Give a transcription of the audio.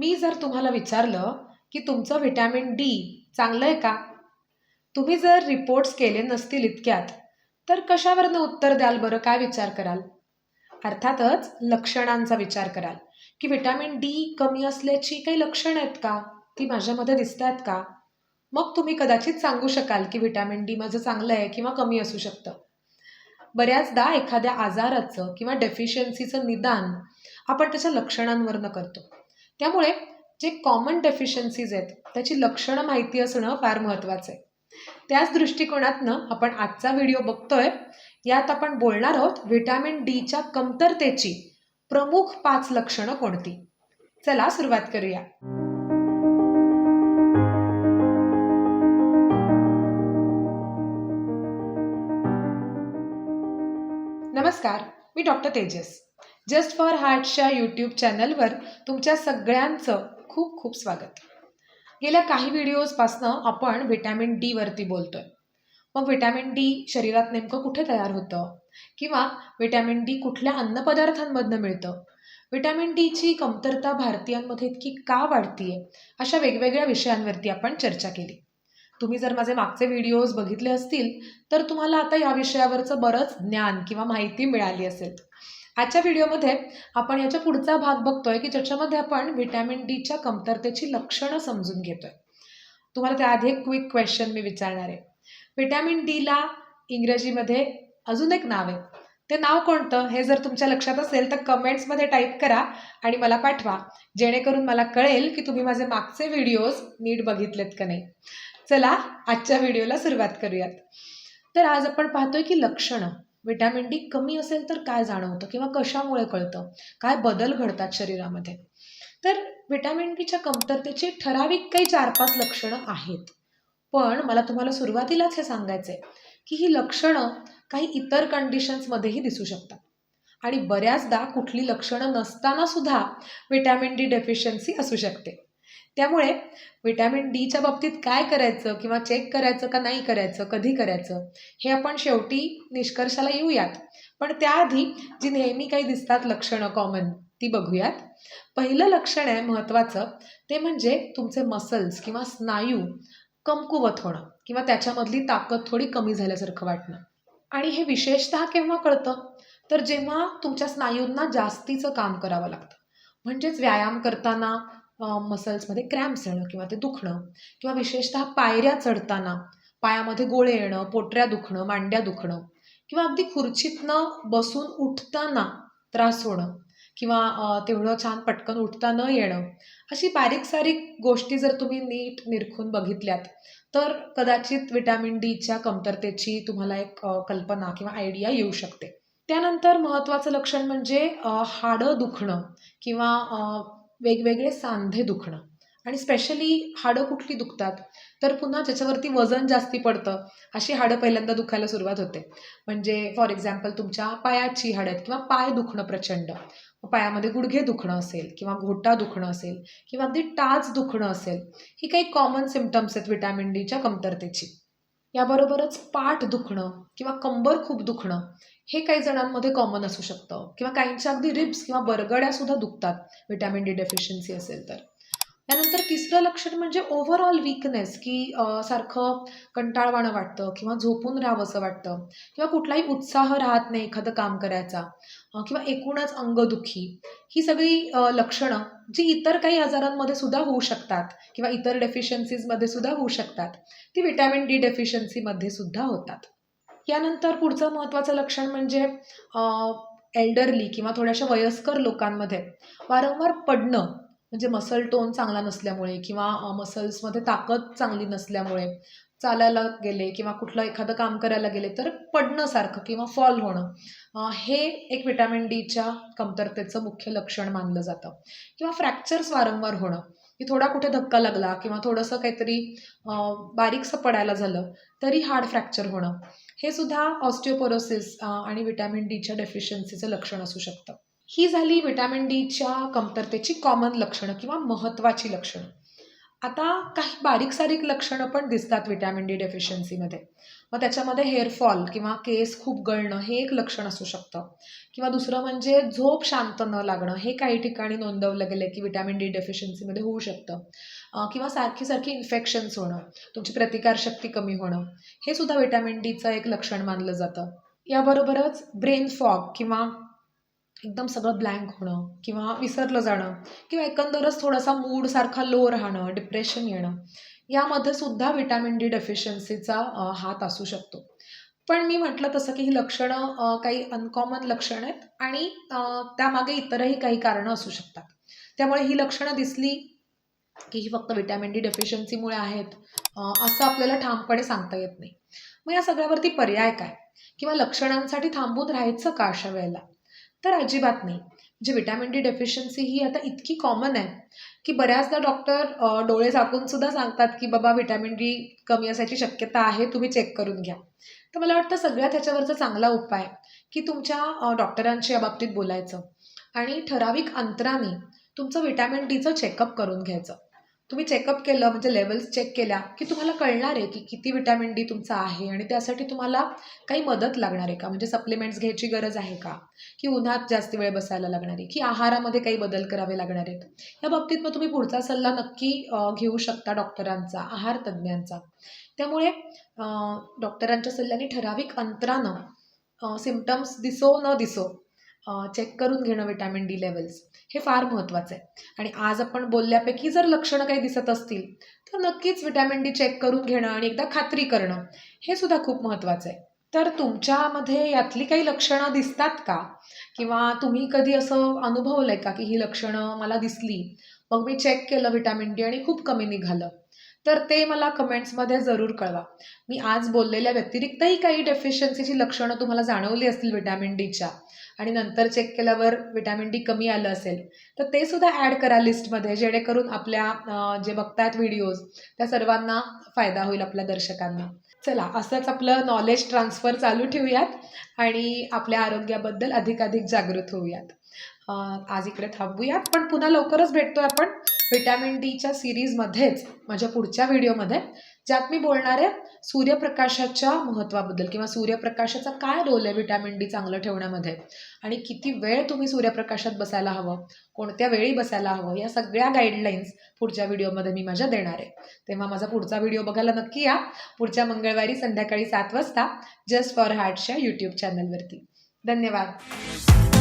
मी जर तुम्हाला विचारलं की तुमचं व्हिटॅमिन डी चांगलं आहे का? तुम्ही जर रिपोर्ट्स केले नसतील इतक्यात, तर कशावरनं उत्तर द्याल बरं? काय विचार कराल? अर्थातच लक्षणांचा विचार कराल, की व्हिटॅमिन डी कमी असल्याची काही लक्षणं आहेत का? ती माझ्यामध्ये दिसतायत का? मग तुम्ही कदाचित सांगू शकाल की व्हिटॅमिन डी माझं चांगलं आहे किंवा कमी असू शकतं. बऱ्याचदा एखाद्या आजाराचं किंवा डेफिशियन्सीचं निदान आपण त्याच्या लक्षणांवरनं करतो. त्यामुळे जे कॉमन डेफिशियन्सीज आहेत त्याची लक्षणं माहिती असणं फार महत्त्वाचं आहे. त्याच दृष्टिकोनातनं आपण आजचा व्हिडिओ बघतोय. यात आपण बोलणार आहोत व्हिटॅमिन डीच्या कमतरतेची प्रमुख 5 लक्षणं कोणती. चला सुरुवात करूया. नमस्कार, मी डॉक्टर तेजस. जस्ट फॉर हार्टच्या यूट्यूब चॅनलवर तुमच्या सगळ्यांचं खूप खूप स्वागत. गेल्या काही व्हिडिओजपासनं आपण व्हिटॅमिन डी वरती बोलतोय. मग व्हिटॅमिन डी शरीरात नेमकं कुठे तयार होतं, किंवा व्हिटॅमिन डी कुठल्या अन्नपदार्थांमधनं मिळतं, व्हिटॅमिन डीची कमतरता भारतीयांमध्ये इतकी का वाढतीये, अशा वेगवेगळ्या विषयांवरती आपण चर्चा केली. तुम्ही जर माझे मागचे व्हिडिओज बघितले असतील तर तुम्हाला आता या विषयावरचं बरंच ज्ञान किंवा माहिती मिळाली असेल. आजच्या व्हिडिओमध्ये आपण याच्या पुढचा भाग बघतोय की ज्याच्यामध्ये आपण व्हिटॅमिन डीच्या कमतरतेची लक्षणं समजून घेतोय. तुम्हाला त्याआधी एक क्विक क्वेश्चन मी विचारणार आहे. व्हिटॅमिन डीला इंग्रजीमध्ये अजून एक नाव आहे. ते नाव कोणतं हे जर तुमच्या लक्षात असेल तर कमेंट्समध्ये टाईप करा आणि मला पाठवा, जेणेकरून मला कळेल की तुम्ही माझे मागचे व्हिडिओज नीट बघितलेत का नाही. चला आजच्या व्हिडिओला सुरुवात करूयात. तर आज आपण पाहतोय की लक्षणं. व्हिटॅमिन डी कमी असेल तर काय जाणवतं किंवा कशामुळे कळतं, काय बदल घडतात शरीरामध्ये. तर व्हिटॅमिन डीच्या कमतरतेची ठराविक काही 4-5 लक्षणं आहेत. पण मला तुम्हाला सुरुवातीलाच हे सांगायचंय की ही लक्षणं काही इतर कंडिशन्समध्येही दिसू शकतात. आणि बऱ्याचदा कुठली लक्षणं नसताना सुद्धा व्हिटॅमिन डी डेफिशियन्सी असू शकते. त्यामुळे व्हिटॅमिन डीच्या बाबतीत काय करायचं किंवा चेक करायचं का नाही करायचं, कधी करायचं, हे आपण शेवटी निष्कर्षाला येऊयात. पण त्याआधी जी नेहमी काही दिसतात लक्षणं कॉमन, ती बघूयात. पहिलं लक्षण आहे महत्त्वाचं, ते म्हणजे तुमचे मसल्स किंवा स्नायू कमकुवत होणं किंवा त्याच्यामधली ताकद थोडी कमी झाल्यासारखं वाटणं. आणि हे विशेषतः केव्हा कळतं, तर जेव्हा तुमच्या स्नायूंना जास्तीचं काम करावं लागतं. म्हणजेच व्यायाम करताना मसल्समध्ये क्रॅम्प्स येणं किंवा ते दुखणं, किंवा विशेषतः पायऱ्या चढताना पायामध्ये गोळे येणं, पोटऱ्या दुखणं, मांड्या दुखणं, किंवा अगदी खुर्चीतनं बसून उठताना त्रास होणं, किंवा तेवढं छान पटकन उठता न येणं. अशी बारीक सारीक गोष्टी जर तुम्ही नीट निरखून बघितल्यात तर कदाचित व्हिटॅमिन डीच्या कमतरतेची तुम्हाला एक कल्पना किंवा आयडिया येऊ शकते. त्यानंतर महत्त्वाचं लक्षण म्हणजे हाडं दुखणं किंवा वेगवेगळे सांधे दुखणं. आणि स्पेशली हाडं कुठली दुखतात, तर पुन्हा ज्याच्यावरती वजन जास्ती पडतं अशी हाडं पहिल्यांदा दुखायला सुरुवात होते. म्हणजे फॉर एक्झाम्पल तुमच्या पायाची हाडं आहेत किंवा पाय दुखणं प्रचंड, पायामध्ये गुडघे दुखणं असेल किंवा घोटा दुखणं असेल किंवा अगदी टाच दुखणं असेल, ही काही कॉमन सिम्पटम्स आहेत व्हिटॅमिन डीच्या कमतरतेची. याबरोबरच पाठ दुखणं किंवा कंबर खूप दुखणं हे काही जणांमध्ये कॉमन असू शकतं, किंवा काहींच्या अगदी रिब्स किंवा बरगड्या सुद्धा दुखतात व्हिटॅमिन डी डेफिशियन्सी असेल तर. त्यानंतर तिसरं लक्षण म्हणजे ओव्हरऑल वीकनेस, की सारखं कंटाळवाणं वाटतं किंवा झोपून राहावंसं वाटतं, किंवा कुठलाही उत्साह राहत नाही एखादं काम करायचा, किंवा एकूणच अंगदुखी. ही सगळी लक्षणं जी इतर काही आजारांमध्ये सुद्धा होऊ शकतात किंवा इतर डेफिशियन्सीजमध्ये सुद्धा होऊ शकतात, ती व्हिटॅमिन डी डेफिशियन्सीमध्ये सुद्धा होतात. यानंतर पुढचं महत्त्वाचं लक्षण म्हणजे एल्डरली किंवा थोड्याशा वयस्कर लोकांमध्ये वारंवार पडणं. म्हणजे मसल टोन चांगला नसल्यामुळे किंवा मसल्समध्ये ताकद चांगली नसल्यामुळे चालायला गेले किंवा कुठलं एखादं काम करायला गेले तर पडणं सारखं किंवा फॉल होणं, हे एक व्हिटॅमिन डीच्या कमतरतेचं मुख्य लक्षण मानलं जातं. किंवा फ्रॅक्चर्स वारंवार होणं, की थोडा कुठे धक्का लागला किंवा थोडंसं काहीतरी बारीकसं पडायला झालं तरी हार्ड फ्रॅक्चर होणं, हे सुद्धा ऑस्टिओपोरोसिस आणि व्हिटॅमिन डीच्या डेफिशियन्सीचं लक्षण असू शकतं. ही झाली व्हिटॅमिन डीच्या कमतरतेची कॉमन लक्षणं किंवा महत्त्वाची लक्षणं. आता काही बारीक-सारीक लक्षणं पण दिसतात व्हिटॅमिन डी डेफिशियन्सीमध्ये. मग त्याच्यामध्ये हेअरफॉल किंवा केस खूप गळणं हे एक लक्षण असू शकतं किंवा दुसरं म्हणजे झोप शांत न लागणं हे काही ठिकाणी नोंदवलं गेलं की व्हिटॅमिन डी डेफिशियन्सीमध्ये होऊ शकतं. किंवा सारखी-सारखी इन्फेक्शन्स होणं, तुमची प्रतिकारशक्ती कमी होणं, हे सुद्धा व्हिटॅमिन डीचं एक लक्षण मानलं जातं. याबरोबरच ब्रेन फॉग किंवा एकदम सगळं ब्लँक होणं किंवा विसरलं जाणं किंवा एकंदरच थोडासा मूड सारखा लो राहणं, डिप्रेशन येणं, यामध्ये सुद्धा व्हिटॅमिन डी डेफिशियन्सीचा हात असू शकतो. पण मी म्हटलं तसं की ही लक्षणं काही अनकॉमन लक्षणं आहेत आणि त्यामागे इतरही काही कारणं असू शकतात. त्यामुळे ही लक्षणं दिसली की ही फक्त व्हिटॅमिन डी डेफिशियन्सीमुळे आहेत असं आपल्याला ठामपणे सांगता येत नाही. मग या सगळ्यावरती पर्याय काय? किंवा लक्षणांसाठी थांबून राहायचं का अशा वेळेला? तर अजिबात नाही. म्हणजे व्हिटॅमिन डी डेफिशियन्सी ही आता इतकी कॉमन आहे, की बऱ्याचदा डॉक्टर डोळे झाकून सुद्धा सांगतात, की बाबा व्हिटॅमिन डी कमी असायची शक्यता आहे, तुम्ही चेक करून घ्या. तर मला वाटतं सगळ्यात ह्याच्यावरचा चांगला उपाय, की तुमच्या डॉक्टरांशी याबाबतीत बोलायचं आणि ठराविक अंतराने तुमचं व्हिटॅमिन डीचं चेकअप करून घ्यायचं. तुम्ही चेकअप केलं म्हणजे लेव्हल्स चेक केल्या, की तुम्हाला कळणार आहे, की किती व्हिटॅमिन डी तुमचं आहे आणि त्यासाठी तुम्हाला काही मदत लागणार आहे का? म्हणजे सप्लिमेंट्स घ्यायची गरज आहे का? की उन्हात जास्त वेळ बसायला लागणार आहे? की आहारामध्ये काही बदल करावे लागणार आहेत? या बाबतीत मग तुम्ही पुढचा सल्ला नक्की घेऊ शकता डॉक्टरांचा, आहार तज्ज्ञांचा. त्यामुळे डॉक्टरांच्या सल्ल्याने ठराविक अंतरानं सिम्प्टम्स दिसो न दिसो चेक करून घेणं व्हिटॅमिन डी लेवल्स हे फार महत्त्वाचं आहे. आणि आज आपण बोलल्यापैकी जर लक्षणं काही दिसत असतील, तर नक्कीच व्हिटॅमिन डी चेक करून घेणं आणि एकदा खात्री करणं हे सुद्धा खूप महत्त्वाचं आहे. तर तुमच्यामध्ये यातली काही लक्षणं दिसतात का? किंवा तुम्ही कधी असं अनुभवलंय का, की ही लक्षणं मला दिसली, मग मी चेक केलं व्हिटॅमिन डी आणि खूप कमी निघालं? तर ते मला कमेंट्समध्ये जरूर कळवा. मी आज बोललेल्या व्यतिरिक्तही काही डेफिशियन्सीची लक्षणं तुम्हाला जाणवली असतील व्हिटॅमिन डीच्या आणि नंतर चेक केल्यावर व्हिटॅमिन डी कमी आलं असेल, तर ते सुद्धा ॲड करा लिस्टमध्ये जेणेकरून आपल्या जे बघतायत व्हिडिओज त्या सर्वांना फायदा होईल आपल्या दर्शकांना. चला असंच आपलं नॉलेज ट्रान्सफर चालू ठेवूयात आणि आपल्या आरोग्याबद्दल अधिकाधिक जागृत होऊयात. आज इकडे थांबूयात, पण पुन्हा लवकरच भेटतोय आपण व्हिटॅमिन डीच्या सिरीजमध्येच माझ्या पुढच्या व्हिडिओमध्ये, ज्यात मी बोलणार आहे सूर्यप्रकाशाच्या महत्त्वाबद्दल किंवा सूर्यप्रकाशाचा काय रोल आहे व्हिटॅमिन डी चांगलं ठेवण्यामध्ये आणि किती वेळ तुम्ही सूर्यप्रकाशात बसायला हवं, कोणत्या वेळी बसायला हवं, या सगळ्या गाईडलाईन्स पुढच्या व्हिडिओमध्ये मी माझ्या देणार आहे. तेव्हा माझा पुढचा व्हिडिओ बघायला नक्की या. पुढच्या मंगळवारी संध्याकाळी 7 वाजता जस्ट फॉर हार्टच्या यूट्यूब चॅनलवरती. धन्यवाद.